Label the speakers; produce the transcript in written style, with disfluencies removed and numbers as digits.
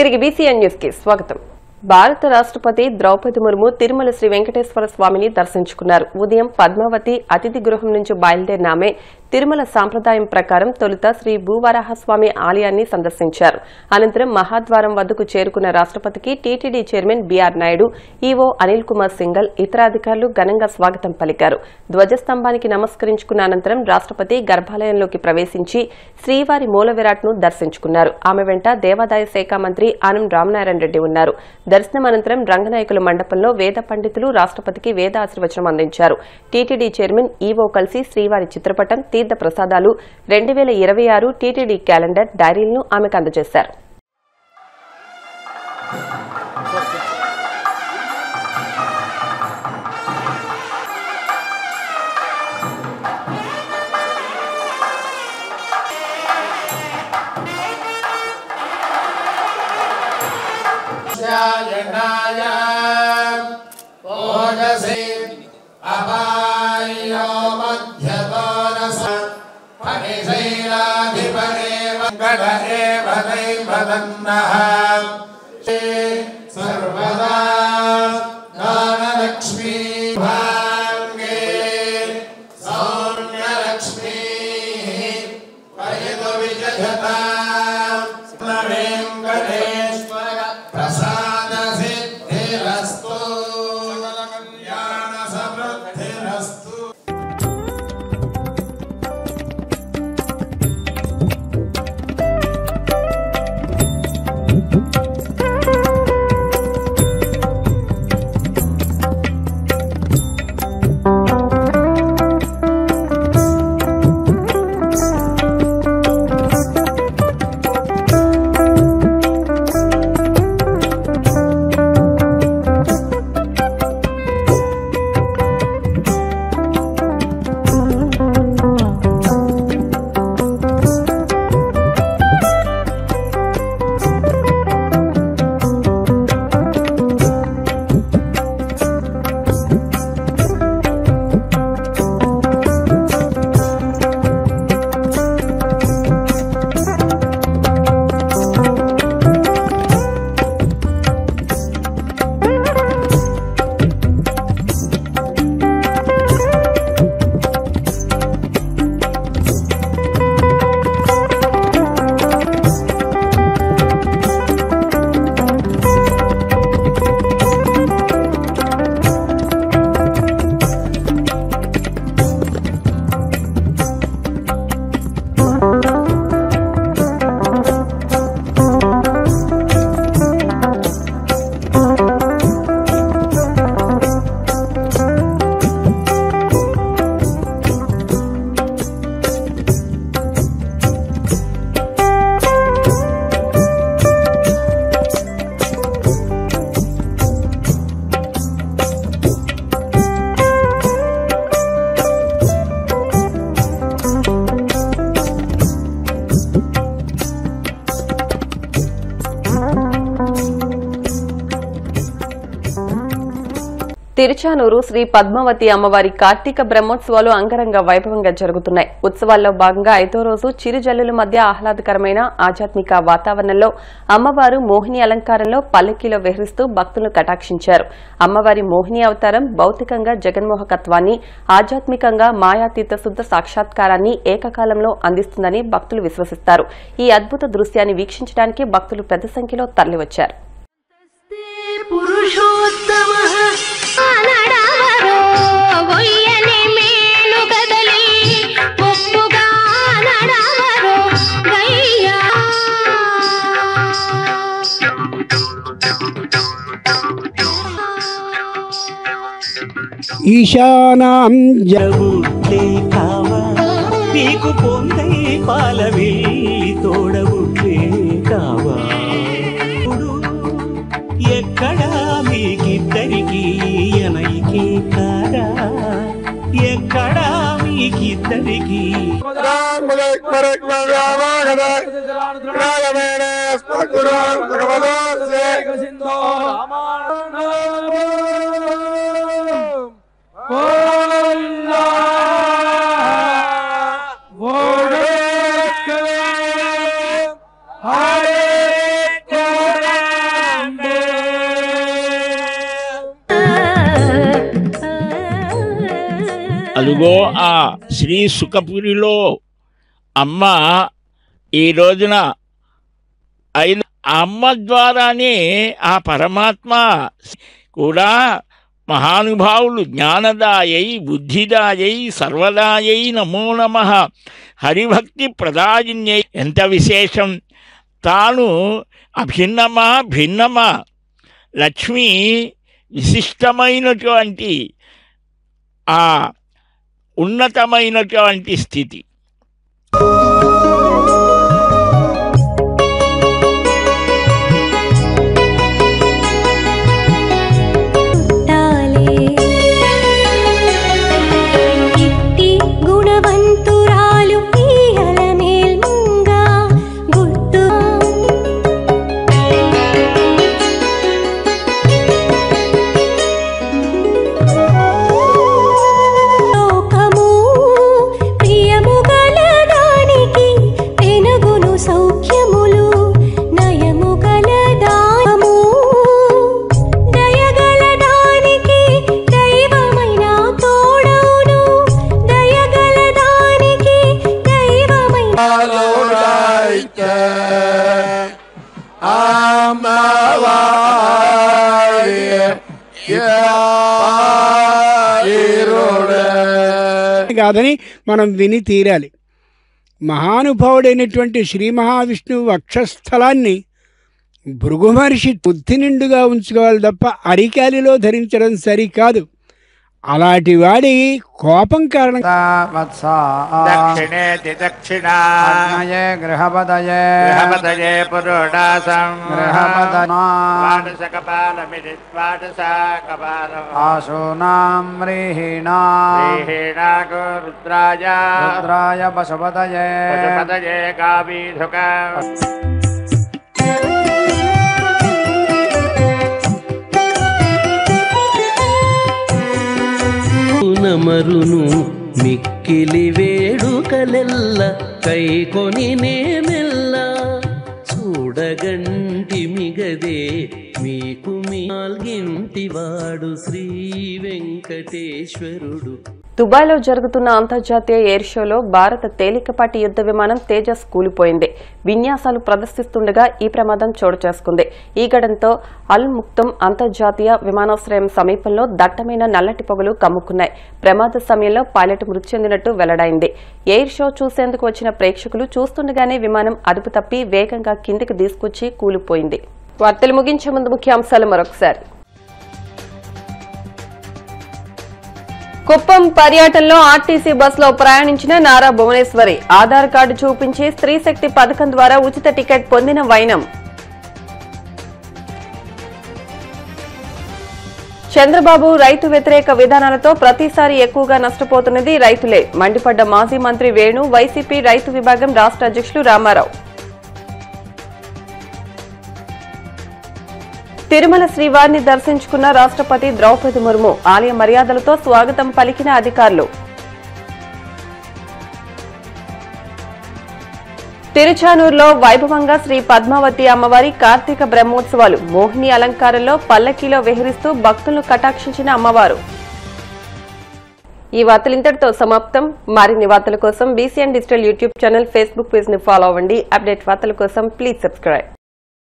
Speaker 1: తిరిగి BCN news కి స్వాగతం. భారత రాష్ట్రపతి ద్రౌపది ముర్ము తిరుమల శ్రీ వెంకటేశ్వర స్వామిని దర్శించుకున్నారు. ఉదయం పద్మావతి అతిథి గృహం నుంచి బయలుదేరిన ఆమె తిరుమల సాంప్రదాయం ప్రకారం తొలుత శ్రీ భూవరాహస్వామి ఆలయాన్ని సందర్శించారు. అనంతరం మహాద్వారం వద్దకు చేరుకున్న రాష్ట్రపతికి TTD chairman BR Naidu, EO Anil Kumar Singhal, ఇతర అధికారులు ఘనంగా స్వాగతం పలికారు. ధ్వజస్తంభానికి నమస్కరించుకున్న అనంతరం రాష్ట్రపతి గర్భాలయంలోకి ప్రవేశించి శ్రీవారి మూల విరాట్ను దర్శించుకున్నారు. ఆమె వెంట దేవాదాయ శాఖ మంత్రి ఆనం రామనారాయణ రెడ్డి ఉన్నారు. దర్శనం అనంతరం రంగనాయకుల మండపంలో వేద పండితులు రాష్ట్రపతికి వేద ఆశీర్వచనం అందించారు. టీటీడీ చైర్మన్, ఈవో కలిసి శ్రీవారి చిత్రపటం, తీర్థ ప్రసాదాలు, 2026 టీటీడీ క్యాలెండర్, డైరీలను ఆమెకు అందజేశారు.
Speaker 2: सर्वदा दानलक्ष्मी भांगे सौम्यलक्ष्मी वयदो विजयता वेंकटेश्वर प्रसाद सिद्धिरस्तु कल्याण समृद्धिरस्तु.
Speaker 1: తిరుచానూరు శ్రీ పద్మావతి అమ్మవారి కార్తీక బ్రహ్మోత్సవాలు అంగరంగ వైభవంగా జరుగుతున్నాయి. ఉత్సవాల్లో భాగంగా 5వ రోజు చిరుజల్లుల మధ్య ఆహ్లాదకరమైన ఆధ్యాత్మిక వాతావరణంలో అమ్మవారు మోహిని అలంకారంలో పల్లకీలో విహరిస్తూ భక్తులను కటాక్షించారు. అమ్మవారి మోహిని అవతారం భౌతికంగా జగన్మోహకత్వాన్ని, ఆధ్యాత్మికంగా మాయాతీత శుద్ధ సాక్షాత్కారాన్ని ఏకకాలంలో అందిస్తుందని భక్తులు విశ్వసిస్తారు. ఈ అద్భుత దృశ్యాన్ని వీక్షించడానికి భక్తులు పెద్ద సంఖ్యలో తరలివచ్చారు.
Speaker 3: ఈశానాం జవులే కావా నీకు పొందై పాలవి తోడవులే కావా ఎక్కడ మీకిద్దరికి ఎనైకి కారా ఎక్కడ మీకిద్దరికి
Speaker 2: Hare
Speaker 4: అదుగో ఆ శ్రీ సుఖపురిలో అమ్మ ఈ రోజున అయిన అమ్మ ద్వారానే ఆ పరమాత్మ కూడా మహానుభావులు జ్ఞానదాయై బుద్ధిదాయై సర్వదాయై నమో నమః హరిభక్తి ప్రదాయిన్యై. ఎంత విశేషం! తాను అభిన్నమా భిన్నమా లక్ష్మి విశిష్టమైనటువంటి ఆ ఉన్నతమైనటువంటి స్థితి.
Speaker 5: కాదని మనం విని తీరాలి. మహానుభావుడైనటువంటి శ్రీ మహావిష్ణువు వక్షస్థలాన్ని భృగు మహర్షి బుద్ధి నిండుగా ఉంచుకోవాలి తప్ప అరికాలిలో ధరించడం సరికాదు. అలాంటి వాడి కోపం కారణంగా
Speaker 2: దక్షిణేతి దక్షిణాగ్నయే గృహపదయే గృహపదయే పురోడాసం గృహపదనాటసకపాలమిది వాటసకపాలం ఆశూనాం రీహిణాగో రుద్రాయ రుద్రాయ పశుపతయే పశుపతయే గావీధుక
Speaker 3: నమరును మిక్కిలి వేడుకలెల్ల కైకొని నేనెల్ల చూడగంటి మిగదే మీకు మాల్గింటివాడు శ్రీ వెంకటేశ్వరుడు.
Speaker 1: దుబాయ్లో జరుగుతున్న అంతర్జాతీయ ఎయిర్ షోలో భారత తేలికపాటి యుద్ద విమానం తేజస్ కూలిపోయింది. విన్యాసాలు ప్రదర్శిస్తుండగా ఈ ప్రమాదం చోటు చేసుకుంది. ఈ ఘటనతో అల్ ముక్తం అంతర్జాతీయ విమానాశ్రయం సమీపంలో దట్టమైన నల్లటి పొగలు కమ్ముకున్నాయి. ప్రమాద సమయంలో పైలట్ మృతి చెందినట్టు వెల్లడైంది. ఎయిర్ షో చూసేందుకు వచ్చిన ప్రేక్షకులు చూస్తుండగానే విమానం అదుపు తప్పి వేగంగా కిందికి తీసుకొచ్చి కూలిపోయింది. వార్తలు ముగించే ముందు ముఖ్యాంశాలు మరొకసారి. కుప్పం పర్యటనలో ఆర్టీసీ బస్సులో ప్రయాణించిన నారా భువనేశ్వరి ఆధార్ కార్డు చూపించి స్త్రీ శక్తి పథకం ద్వారా ఉచిత టికెట్ పొందిన వైనం. చంద్రబాబు రైతు వ్యతిరేక విధానాలతో ప్రతిసారి ఎక్కువగా నష్టపోతున్నది రైతులే మండిపడ్డ మాజీ మంత్రి వేణు, వైసీపీ రైతు విభాగం రాష్ట్ర అధ్యక్షులు రామారావు. తిరుమల శ్రీవారిని దర్శించుకున్న రాష్ట్రపతి ద్రౌపది ముర్ము, ఆలయ మర్యాదలతో స్వాగతం పలికిన అధికారులు. తిరుచానూరులో వైభవంగా శ్రీ పద్మావతి అమ్మవారి కార్తీక బ్రహ్మోత్సవాలు, మోహిని అలంకారంలో పల్లకీలో విహరిస్తూ భక్తులను కటాక్షించిన అమ్మవారు. ఈ వార్తలు ఇంతటితో సమాప్తం. మరిన్ని వార్తల కోసం BCN digital YouTube channel, Facebook page ని ఫాలో అవ్వండి. అప్డేట్ వార్తల కోసం ప్లీజ్ సబ్స్క్రైబ్.